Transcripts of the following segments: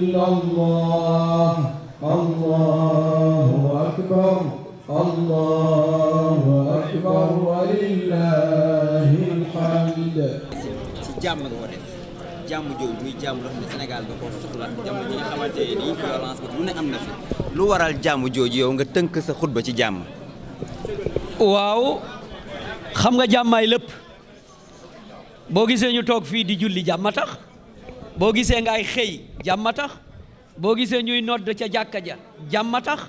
الله الله أكبر الله أكبر ولله الحمد. ci jàmm nga ko def jàmm jooju muy jàmm loo xam ne Sénégal da ko soxla jàmm ji nga xamante ni violence bi lu ne am na fi lu waral jàmm jooju yow nga tënk sa xutba ci jàmm. waaw xam nga jàmmaay lépp boo gisee ñu toog fii di julli jàmm tax boo gisee ngay xëy jàmm tax boo gisee ñuy nodd ca jàkka ja jàmm tax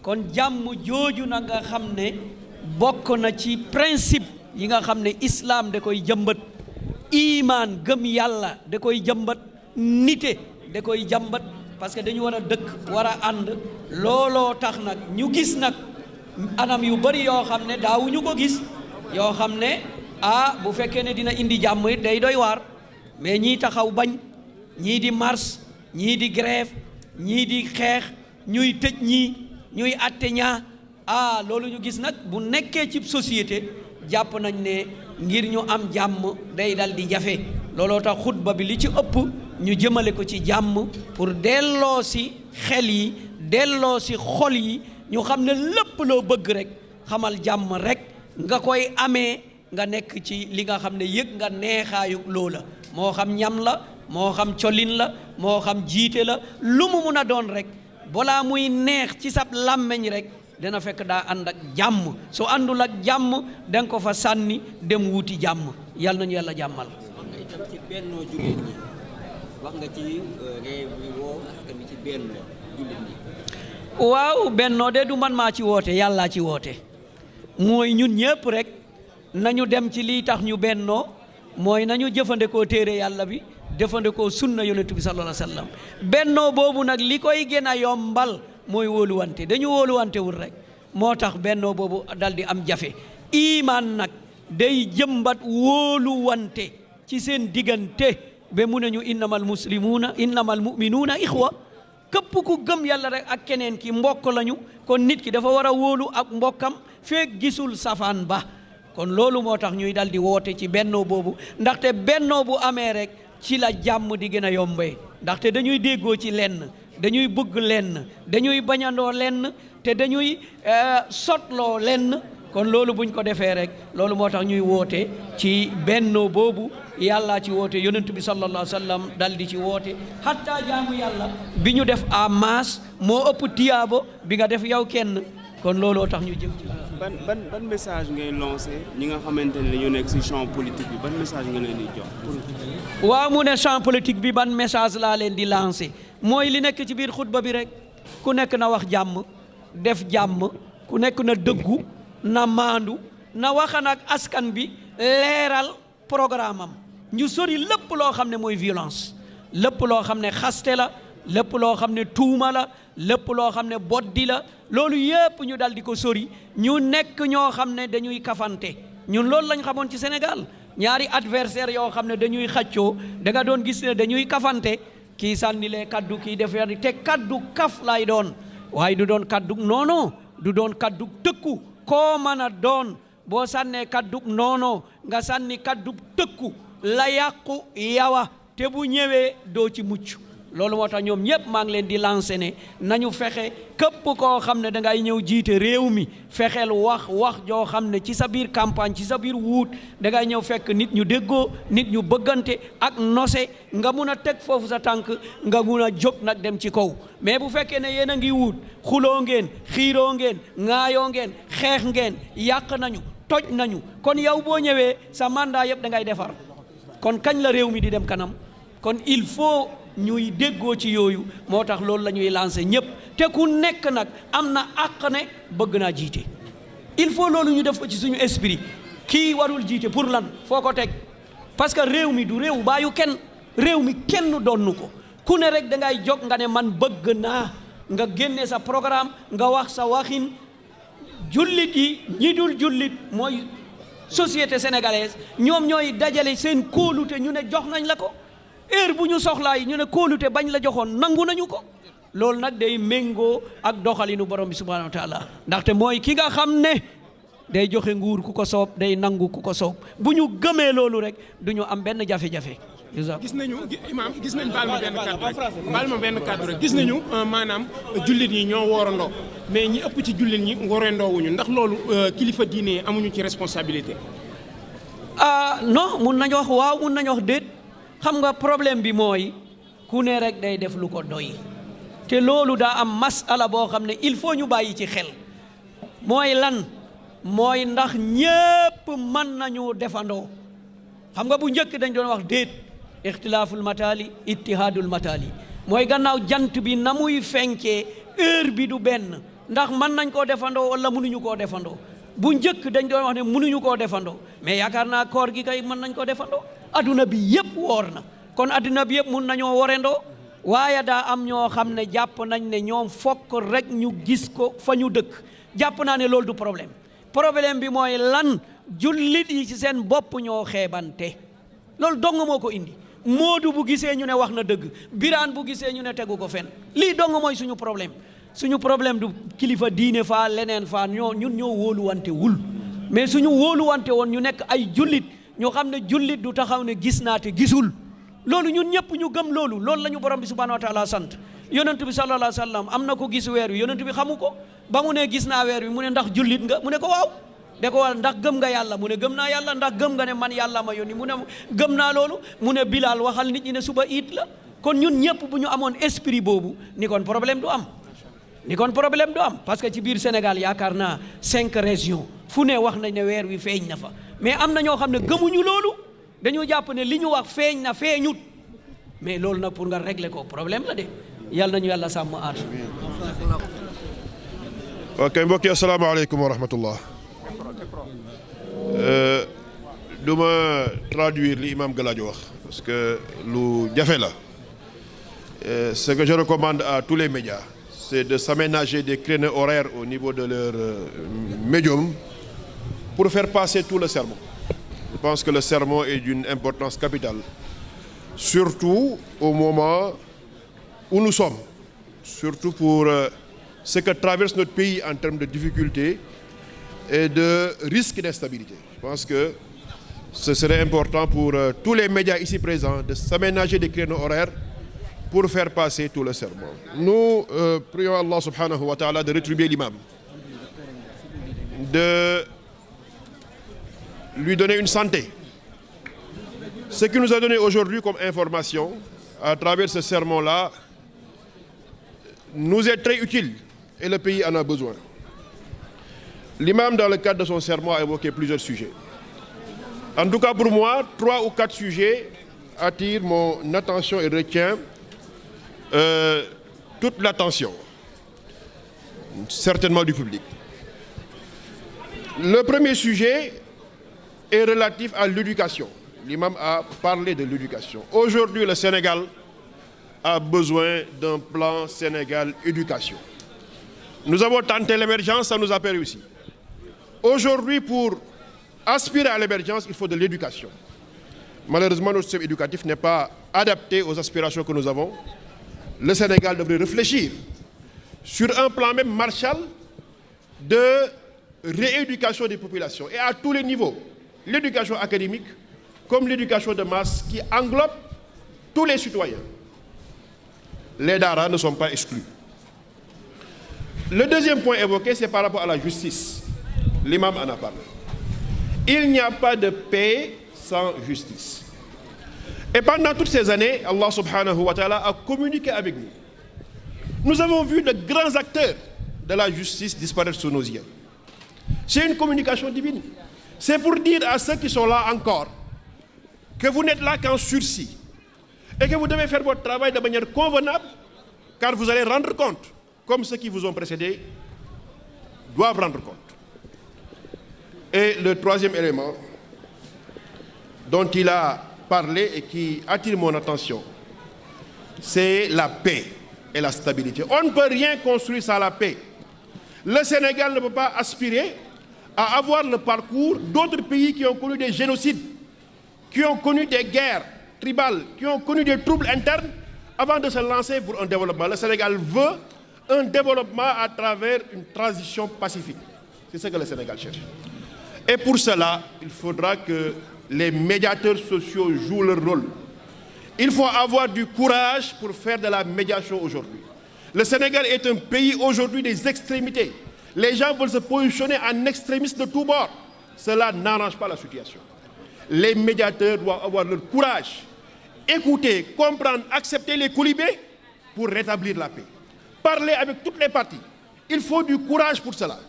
kon jàmm jooju na nga xam ne bokk na ci principe yi nga xam ne islam da koy jëmbat imaan gëm yàlla da koy jëmbat nite da koy jàmbat parce que dañu war a dëkk war a ànd looloo tax nag ñu gis nag anam yu bari yoo xam ne daawuñu ko gis yoo xam ne bu fekkee ne dina indi jàmm it day doy waar mais ñii taxaw bañ ñii di marche ñii di grève ñii di xeex ñuy tëj ñii ñuy atte ñaa loolu ñu gis nag bu nekkee ci société jàpp nañ ne ngir ñu am jàmm day dal di jafe looloo tax xutba bi li ci ëpp ñu jëmale ko ci jàmm pour delloo si xel yi delloo si xol yi ñu xam ne lépp loo bëgg rek xamal jàmm rek nga koy amee nga nekk ci li nga xam ne yëg nga neexaayu loola moo xam ñam la moo xam colin la moo xam jiite la lu mu mun a doon rek balaa muy neex ci sab làmmeñ rek dana fekk daa ànd ak jàmm su àndul ak jàmm danga ko fa sànni dem wuti jàmm yàlla nañu yàlla jàmmal. wax nga itam ci bennoo jullit ñi wax nga ci réew mi woo askan wi ci bennoo jullit ñi. waaw bennoo de du man maa ci woote yàllaa ci woote mooy ñun ñëpp rek nañu dem ci lii tax ñu bennoo mooy nañu jëfandikoo téere yàlla bi jëfandikoo sunna yonent bi sallallahu alayhi wa sallam bennoo boobu nag li koy gën a yombal mooy wóoluwante dañu wóoluwante wul rek moo tax bennoo boobu dal di am jafe imaan nag day jëmbat wóoluwante ci seen diggante ba mu ne ñu innamal muminuuna ixwa képp ku gëm yàlla rek ak keneen ki mbokk lañu kon nit ki dafa war a wóolu ak mbokkam feek gisul safaan ba kon loolu moo tax ñuy dal di woote ci bennoo boobu ndaxte bennoo bu amee rek ci la jàmm di gën a yombee ndaxte dañuy déggoo ci lenn dañuy bëgg lenn dañuy bañandoo lenn te dañuy sotloo lenn kon loolu buñ ko defee rek loolu moo tax ñuy woote ci bennoo boobu yàlla ci woote yonent bi sallallahu alayhi wa sallam dal di ci woote hatta jaamu yàlla bi ñu def en masse moo ëpp tiyaabo bi nga def yow kenn kon looloo tax ñu jëm ci ban message ngay lancé ñi nga xamante ne dañoo nekk ci champ politique bi ban message nga leen di jox waaw mu ne champ politique bi ban message laa leen di lancé mooy li nekk ci biir xutba bi rek ku nekk na wax jàmm def jàmm ku nekk na dëggu na maandu na waxan ak askan bi leeral programme am ñu sori lépp loo xam ne mooy violence lépp loo xam ne xaste la lépp loo xam ne tuuma la lépp loo xam ne boddi la loolu yépp ñu dal di ko sori ñu nekk ñoo xam ne dañuy kafante ñun loolu lañ xamoon ci Sénégal ñaari adversaire yoo xam ne dañuy xaccoo da nga doon gis ne dañuy kafante kii sànnilee kaddu kii def te kaddu kaf lay doon waaye du doon kaddu noono du doon kaddu tëkku koo mën a doon boo sànnee kaddu noono nga sànni kaddu tëkku la yàqu yawa te bu ñëwee doo ci mucc loolu moo tax ñoom ñëpp maa ngi leen di lancé ne nañu fexe képp koo xam ne da ngay ñëw jiite réew mi fexeel wax joo xam ne ci sa biir campagne ci sa biir wuut da ngay ñëw fekk nit ñu déggoo nit ñu bëggante ak nose nga mun a teg foofu sa tànk nga mun a jóg nag dem ci kaw mais bu fekkee ne yéen a ngi wuut xuloo ngeen xiiroo ngeen ŋaayoo ngeen xeex ngeen yàq nañu toj nañu kon yow boo ñëwee sa mandat yëpp da ngay defar kon kañ la réew mi di dem kanam kon il faut ñuy déggoo ci yooyu moo tax loolu la ñuy lancé ñëpp te ku nekk nag am na àq ne bëgg naa jiite il faut loolu ñu def ko ci suñu esprit kii warul jiite pour lan foo ko teg parce que réew mi du réew bàyyu kenn réew mi kenn donnu ko ku ne rek da ngay jóg nga ne man bëgg naa nga génne sa programme nga wax sa waxin jullit yi ñi dul jullit mooy société sénégalaise ñoom ñooy dajale seen kóolute ñu ne jox nañ la ko heure bu ñu soxlaa yi ñu ne kóolute bañ la joxoon nangu nañu ko loolu nag day méngoo ak doxalinu borom bi subhanahu wa taala ndaxte mooy ki nga xam ne day joxe nguur ku ko soob day nangu ku ko soob bu ñu gëmee loolu rek du ñu am benn jafe-jafe gis nañu imaam gis nañ baal ma benn kàddu rek gis nañu maanaam jullit ñi ñoo woorandoo mais ñi ëpp ci jullit ñi worendoowuñu ndax loolu kilifa diine amuñu ci responsabilité. Non mun nañu wax waaw mun nañu wax déet xam nga problème bi mooy ku ne rek day def lu ko doy te loolu daa am masala boo xam ne il faut ñu bàyyi ci xel mooy lan mooy ndax ñépp mën nañu defandoo xam nga bu njëkk dañ doon wax déet ixtilaaful mataali ittihaadul mataali mooy gannaaw jant bi na muy fenkee heure bi du benn ndax mën nañ koo defandoo wala mënuñu koo defandoo bu njëkk dañ doon wax ne mënuñu koo defandoo mais yaakaar naa koor gi kay mën nañ ko defandoo adduna bi yëpp woor na kon adduna bi yëpp mun nañoo worendoo waaye daa am ñoo xam ne jàpp nañ ne ñoom fokk rek ñu gis ko fa ñu dëkk jàpp naa ne loolu du problème bi mooy lan jullit yi ci seen bopp ñoo xeebante loolu dong moo ko indi Moodu bu gisee ñu ne wax na dëgg Biraan bu gisee ñu ne tegu ko fen lii dong mooy suñu problème du kilifa diine faa leneen faa ñun ñoo wóoluwante wul mais suñu wóoluwante woon ñu nekk ay jullit ñoo xam ne jullit du taxaw ne gis naa te gisul loolu ñun ñëpp ñu gëm loolu la ñu borom bi subhanahu wa taala sant yonent bi sallallahu alayhi wa sallam am na ko gis weer wi yonent bi xamu ko ba mu ne gis naa weer wi mu ne ndax jullit nga mu ne ko waaw de ko wal ndax gëm nga yàlla mu ne gëm naa yàlla ndax gëm nga ne man yàlla ma yónni mu ne gëm naa loolu mu ne Bilal waxal nit ñi ne suba iit la kon ñun ñëpp bu ñu amoon esprit boobu ni kon problème du am parce que ci biir Sénégal yaakaar naa 5 régions fu ne wax nañ ne weer wi feeñ na fa mais am na ñoo xam ne gëmuñu loolu dañoo jàpp ne li ñu wax feeñ na feeñut mais loolu nag pour nga régler ko problème la de yàlla nañu yàlla sàmm aar. ok mbokk yi asalaamaaleykum wa rahmatullah. du ma traduire li imam Galadio wax parce que lu jafe la ce que je recommande à tous les médias c'est de s'aménager des créneaux horaires au niveau de leur médium pour faire passer tout le sermon. Je pense que le sermon est d'une importance capitale, surtout au moment où nous sommes, surtout pour ce que traverse notre pays en termes de difficultés et de risques d'instabilité. Je pense que ce serait important pour tous les médias ici présents de s'aménager des créneaux horaires pour faire passer tout le sermon. Nous prions Allah subhanahu wa ta'ala de rétribuer l'imam, de lui donner une santé. Ce qu'il nous a donné aujourd'hui comme information à travers ce sermon-là nous est très utile et le pays en a besoin. L'imam, dans le cadre de son sermon, a évoqué plusieurs sujets. En tout cas, pour moi, 3 ou 4 sujets attirent mon attention et retient toute l'attention, certainement du public. Le premier sujet est relatif à l'éducation. L'imam a parlé de l'éducation. Aujourd'hui, le Sénégal a besoin d'un plan Sénégal éducation. Nous avons tenté l'émergence, ça nous a pas réussi. Aujourd'hui, pour aspirer à l'émergence, il faut de l'éducation. Malheureusement, notre système éducatif n'est pas adapté aux aspirations que nous avons. Le Sénégal devrait réfléchir sur un plan même Marshall de rééducation des populations et à tous les niveaux. L'éducation académique comme l'éducation de masse qui englobe tous les citoyens. Les daras ne sont pas exclus. Le deuxième point évoqué, c'est par rapport à la justice. L'imam en a parlé. Il n'y a pas de paix sans justice. Et pendant toutes ces années, Allah subhanahu wa ta'ala a communiqué avec nous. Nous avons vu de grands acteurs de la justice disparaître sous nos yeux. C'est une communication divine. C'est pour dire à ceux qui sont là encore que vous n'êtes là qu'en sursis et que vous devez faire votre travail de manière convenable car vous allez rendre compte, comme ceux qui vous ont précédés doivent rendre compte. Et le troisième élément dont il a parlé et qui attire mon attention, c'est la paix et la stabilité. On ne peut rien construire sans la paix. Le Sénégal ne peut pas aspirer à avoir le parcours d'autres pays qui ont connu des génocides, qui ont connu des guerres tribales, qui ont connu des troubles internes avant de se lancer pour un développement. Le Sénégal veut un développement à travers une transition pacifique. C'est ce que le Sénégal cherche. Et pour cela, il faudra que les médiateurs sociaux jouent leur rôle. Il faut avoir du courage pour faire de la médiation aujourd'hui. Le Sénégal est un pays aujourd'hui des extrémités. Les gens veulent se positionner en extrémistes de tous bords. Cela n'arrange pas la situation. Les médiateurs doivent avoir le courage, écouter, comprendre, accepter les colibés pour rétablir la paix. Parler avec toutes les parties. Il faut du courage pour cela.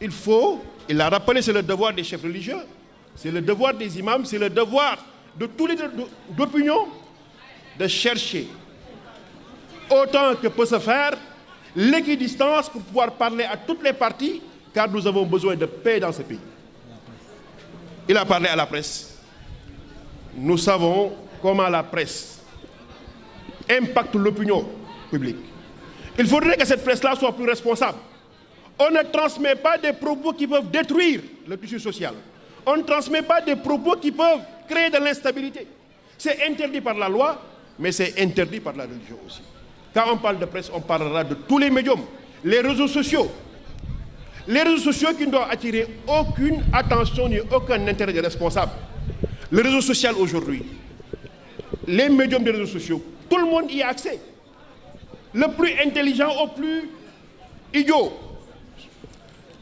Il l'a rappelé, c'est le devoir des chefs religieux, c'est le devoir des imams, c'est le devoir de tous les d'opinion de chercher autant que peut se faire l'équidistance pour pouvoir parler à toutes les parties, car nous avons besoin de paix dans ce pays. Il a parlé à la presse. Nous savons comment la presse impacte l'opinion publique. Il faudrait que cette presse-là soit plus responsable. On ne transmet pas des propos qui peuvent détruire le tissu social. On ne transmet pas des propos qui peuvent créer de l'instabilité. C'est interdit par la loi, mais c'est interdit par la religion aussi. Quand on parle de presse, on parlera de tous les médiums, les réseaux sociaux. Les réseaux sociaux qui ne doivent attirer aucune attention ni aucun intérêt des responsables. Le réseau social aujourd'hui, les médiums des réseaux sociaux, tout le monde y a accès. Le plus intelligent au plus idiot.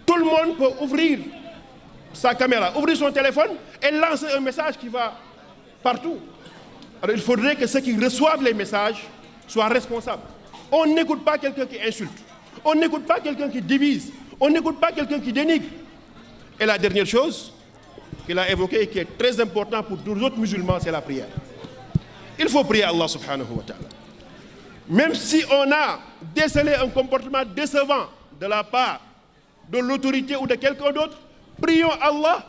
Tout le monde peut ouvrir sa caméra, ouvrir son téléphone et lancer un message qui va partout. Alors il faudrait que ceux qui reçoivent les messages soient responsables. On n'écoute pas quelqu'un qui insulte. On n'écoute pas quelqu'un qui divise. On n'écoute pas quelqu'un qui dénigre. Et la dernière chose qu'il a évoquée et qui est très importante pour tous les autres musulmans, c'est la prière. Il faut prier Allah subhanahu wa ta'ala. Même si on a décelé un comportement décevant de la part de l'autorité ou de quelqu'un d'autre, prions Allah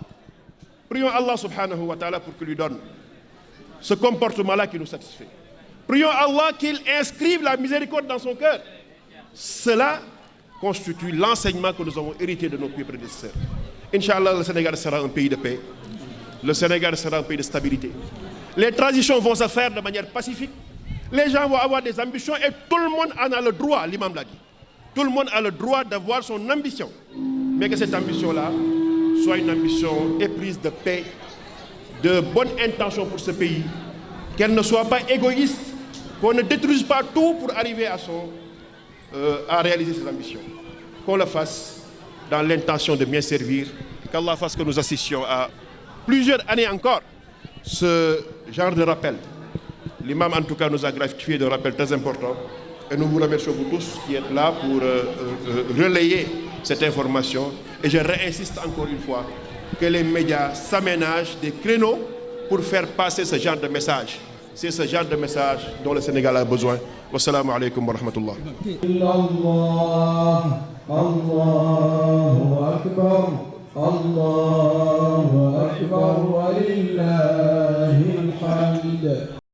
subhanahu wa ta'ala pour qu'il lui donne ce comportement-là qui nous satisfait. Prions Allah qu'il inscrive la miséricorde dans son cœur. Cela constitue l'enseignement que nous avons hérité de nos prédécesseurs. Inch'Allah, le Sénégal sera un pays de paix. Le Sénégal sera un pays de stabilité. Les transitions vont se faire de manière pacifique. Les gens vont avoir des ambitions et tout le monde en a le droit, l'imam l'a dit. Tout le monde a le droit d'avoir son ambition. Mais que cette ambition-là soit une ambition éprise de paix, de bonne intention pour ce pays, qu'elle ne soit pas égoïste, qu'on ne détruise pas tout pour arriver à réaliser ses ambitions. Qu'on le fasse dans l'intention de bien servir, qu'Allah fasse que nous assistions à plusieurs années encore ce genre de rappel. L'imam en tout cas nous a gratifié d'un rappel très important et nous vous remercions vous tous qui êtes là pour relayer cette information. Et je réinsiste encore une fois que les médias s'aménagent des créneaux pour faire passer ce genre de message. C'est ce genre de message dont le Sénégal a besoin. Wassalamu alaikum wa rahmatullah. Allahu Akbar, Allahu Akbar, wa lillahi